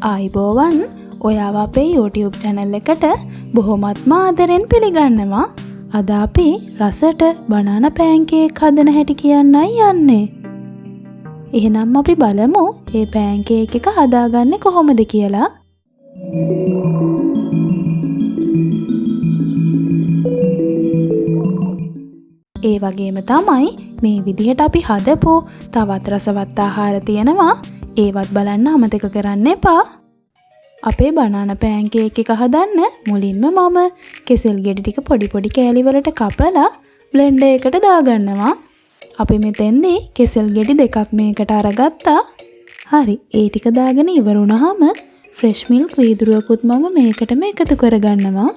ආයිබෝවන් ඔයාව අපේ YouTube channel එකට බොහොමත්ම ආදරෙන් පිළිගන්නවා. අද අපි රසට බනානා pancake හදන හැටි කියන්නයි යන්නේ. එහෙනම් අපි බලමු මේ pancake එක හදාගන්නේ කොහොමද කියලා. ඒ වගේම තමයි මේ විදිහට අපි හදපු තවත් රසවත් ආහාර තියෙනවා. ඒවත් බලන්න අමතක කරන්න එපා. අපේ බනානා pancake එක හදන්න මුලින්ම මම කෙසෙල් ගෙඩි ටික පොඩි පොඩි කෑලි වලට කපලා බ්ලෙන්ඩර් එකට දාගන්නවා. අපි මෙතෙන්දී කෙසෙල් ගෙඩි දෙකක් මේකට අරගත්තා. හරි, ඒ ටික දාගෙන ඉවර වුණාම ෆ්‍රෙෂ් මිල්ක් වීදුරුවකුත් මම මේකටම එකතු කරගන්නවා.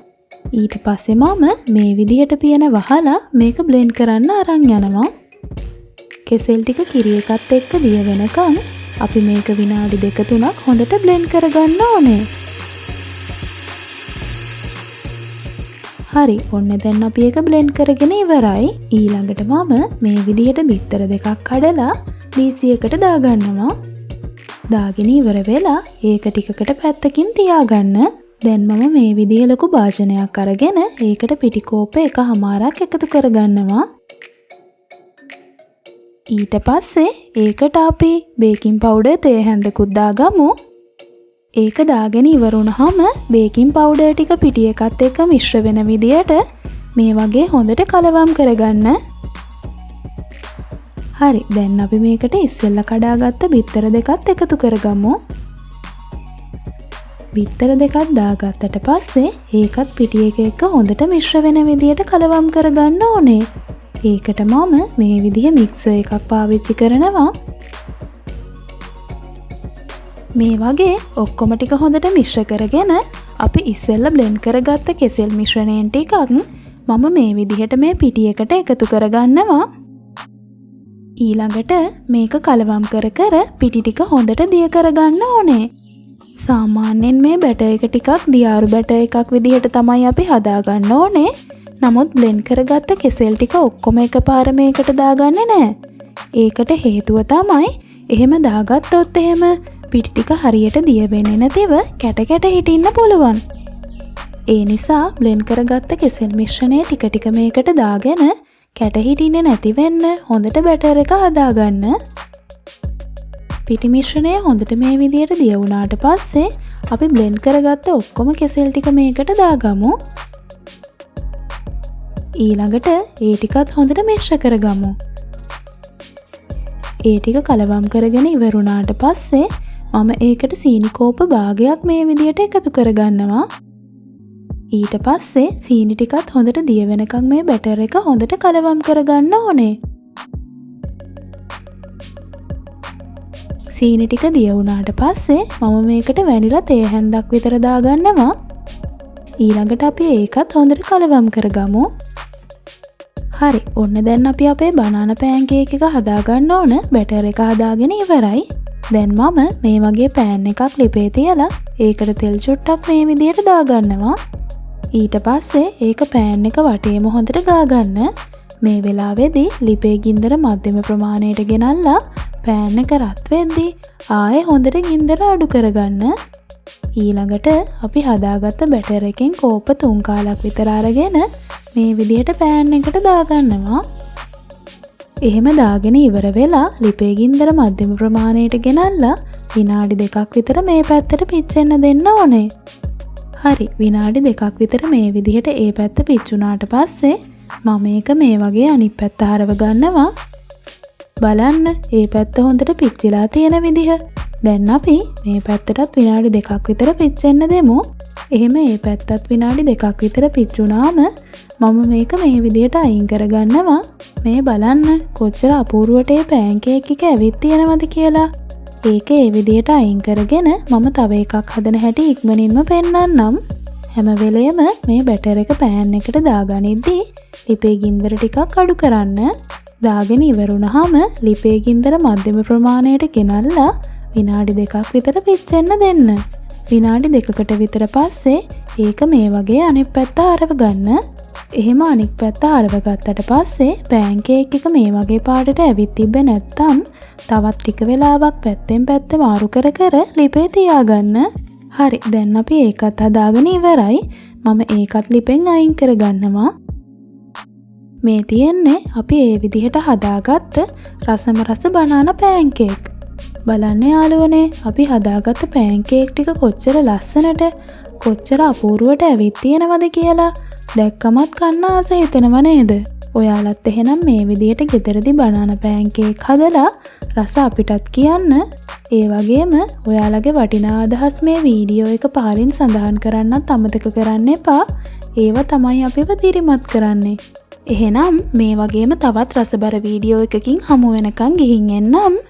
ඊට පස්සේ මම මේ විදිහට පියන වහලා මේක බ්ලෙන්ඩ් කරන්න අරන් යනවා. කෙසෙල් ටික කිරි එකත් එක්ක දිය වෙනකන් අපි මේක විනාඩි 2-3ක් හොඳට බ්ලෙන්ඩ් කරගන්න ඕනේ. හරි, ඔන්න දැන් අපි ඒක බ්ලෙන්ඩ් කරගෙන ඉවරයි. ඊළඟට මම මේ විදිහට බිත්තර දෙකක් කඩලා DC එකට දාගන්නවා. දාගෙන ඉවර වෙලා ඒක ටිකකට පැත්තකින් තියාගන්න. දැන් මම මේ විදිහ ලොකු භාජනයක් අරගෙන ඒකට පිටිකෝප එකමාරක් එකතු කරගන්නවා. ඊට පස්සේ ඒකට අපි බේකින් පවුඩර් තේ හැන්දකුත් දාගමු. ඒක දාගෙන ඉවර වුණාම බේකින් පවුඩර් ටික පිටි එකත් එක්ක මිශ්‍ර වෙන විදියට මේ වගේ හොඳට කලවම් කරගන්න. හරි, දැන් අපි මේකට ඉස්සෙල්ලා කඩාගත්ත බිත්තර දෙකත් එකතු කරගමු. බිත්තර දෙකක් දාගත්තට පස්සේ ඒකත් පිටි එක එක්ක හොඳට මිශ්‍ර වෙන විදියට කලවම් කරගන්න ඕනේ. ඒකට මම මේ විදිහ මික්සර් එකක් පාවිච්චි කරනවා. මේ වගේ ඔක්කොම ටික හොඳට මිශ්‍ර කරගෙන අපි ඉස්සෙල්ලා බ්ලෙන්ඩ් කරගත්ත කෙසෙල් මිශ්‍රණයෙන් ටිකක් මම මේ විදිහට මේ පිටි එකට එකතු කරගන්නවා. ඊළඟට මේක කලවම් කර කර පිටි ටික හොඳට දිය කරගන්න ඕනේ. සාමාන්‍යයෙන් මේ බැටර් එක ටිකක් දියාරු බැටර් එකක් විදිහට තමයි අපි හදාගන්න ඕනේ. නමුත් බ්ලෙන්ඩ් කරගත්ත කෙසෙල් ටික ඔක්කොම එකපාර මේකට දාගන්නේ නැහැ. ඒකට හේතුව තමයි එහෙම දාගත්තොත් එහෙම පිටි ටික හරියට දිය වෙන්නේ නැතිව කැට කැට හිටින්න පුළුවන්. ඒ නිසා බ්ලෙන්ඩ් කරගත්ත කෙසෙල් මිශ්‍රණය ටික ටික මේකට දාගෙන කැට හිටින්නේ නැති වෙන්න හොඳට බැටර් එක හදාගන්න. පිටි මිශ්‍රණය හොඳට මේ විදියට දිය වුණාට පස්සේ අපි බ්ලෙන්ඩ් කරගත්ත ඔක්කොම කෙසෙල් ටික මේකට දාගමු. ඊළඟට ඒ ටිකත් හොඳට මිශ්‍ර කරගමු. ඒ ටික කලවම් කරගෙන ඉවරුණාට පස්සේ මම ඒකට සීනි කෝප භාගයක් මේ විදියට එකතු කරගන්නවා. ඊට පස්සේ සීනි ටිකත් හොඳට දිය වෙනකන් මේ බැටර් එක හොඳට කලවම් කරගන්න ඕනේ. සීනි ටික දිය වුණාට පස්සේ මම මේකට වැනිලා තේ හැන්දක් විතර දාගන්නවා. ඊළඟට අපි ඒකත් හොඳට කලවම් කරගමු. හරි, ඔන්න දැන් අපි අපේ බනානා pancake එක හදාගන්න ඕන බැටර් එක හදාගෙන ඉවරයි. දැන් මම මේ වගේ පෑන් එකක් ලිපේ තියලා ඒකට තෙල් චුට්ටක් මේ විදියට දාගන්නවා. ඊට පස්සේ ඒක පෑන් එක වටේම හොඳට ගාගන්න. මේ වෙලාවේදී ලිපේ ගින්දර මධ්‍යම ප්‍රමාණයට ගෙනල්ලා පෑන් එක රත් වෙද්දී ආයේ හොඳට ගින්දර අඩු කරගන්න. ඊළඟට අපි හදාගත්ත බැටර් එකෙන් කෝප 3 කාලක් විතර අරගෙන මේ විදිහට පෑන් එකට දාගන්නවා. එහෙම දාගෙන ඉවර වෙලා ලිපේ ගින්දර මධ්‍යම ප්‍රමාණයට ගෙනල්ලා විනාඩි 2ක් විතර මේ පැත්තට පිච්චෙන්න දෙන්න ඕනේ. හරි, විනාඩි 2ක් විතර මේ විදිහට ඒ පැත්ත පිච්චුණාට පස්සේ මම මේක මේ වගේ අනිත් පැත්ත හරව ගන්නවා. බලන්න, ඒ පැත්ත හොඳට පිච්චිලා තියෙන විදිහ. දැන් අපි මේ පැත්තටත් විනාඩි 2ක් විතර පිච්චෙන්න දෙමු. එහෙම ඒ පැත්තත් විනාඩි 2ක් විතර පිච්චුණාම මම මේක මේ විදිහට අයින් කරගන්නවා. මේ බලන්න කොච්චර අපූර්වට මේ pancake එක ඇවිත් තියෙනවද කියලා. ඒක ඒ විදිහට අයින් කරගෙන මම තව එකක් හදන හැටි ඉක්මනින්ම පෙන්නන්නම්. හැම වෙලෙම මේ බැටර් එක පෑන් එකට දාගනිද්දී ලිපේ ගින්දර ටිකක් අඩු කරන්න. දාගෙන ඉවරුණාම ලිපේ ගින්දර මධ්‍යම ප්‍රමාණයට ගෙනල්ලා විනාඩි 2ක් විතර පිච්චෙන්න දෙන්න. විනාඩි 2කට විතර පස්සේ ඒක මේ වගේ අනිත් පැත්ත හරව ගන්න. එහෙම අනික් පැත්ත හරව ගත්තට පස්සේ පෑන්කේක් එක මේ වගේ පාටට ඇවිත් තිබ්බේ නැත්තම් තවත් ටික වෙලාවක් පැත්තෙන් පැත්ත මාරු කර කර ලිපේ තියාගන්න. හරි, දැන් අපි ඒකත් හදාගෙන ඉවරයි. මම ඒකත් ලිපෙන් අයින් කරගන්නවා. මේ තියෙන්නේ අපි ඒ විදිහට හදාගත්ත රසම රස බනානා පෑන්කේක්. බලන්න යාළුවනේ, අපි හදාගත්ත පෑන්කේක් ටික කොච්චර ලස්සනට කොච්චර අපූර්වට ඇවිත් තියෙනවද කියලා දැක්කමත් කන්න ආස හිතෙනව නේද? ඔයාලත් එහෙනම් මේ විදිහට ගෙදරදී බනානා පෑන්කේක් හදලා රස අපිටත් කියන්න. ඒ වගේම ඔයාලගේ වටිනා අදහස් මේ වීඩියෝ එක පහලින් සඳහන් කරන්නත් අමතක කරන්න එපා. ඒව තමයි අපිව දිරිමත් කරන්නේ. එහෙනම් මේ වගේම තවත් රසබර වීඩියෝ එකකින් හමු වෙනකන් ගිහින් එන්නම්.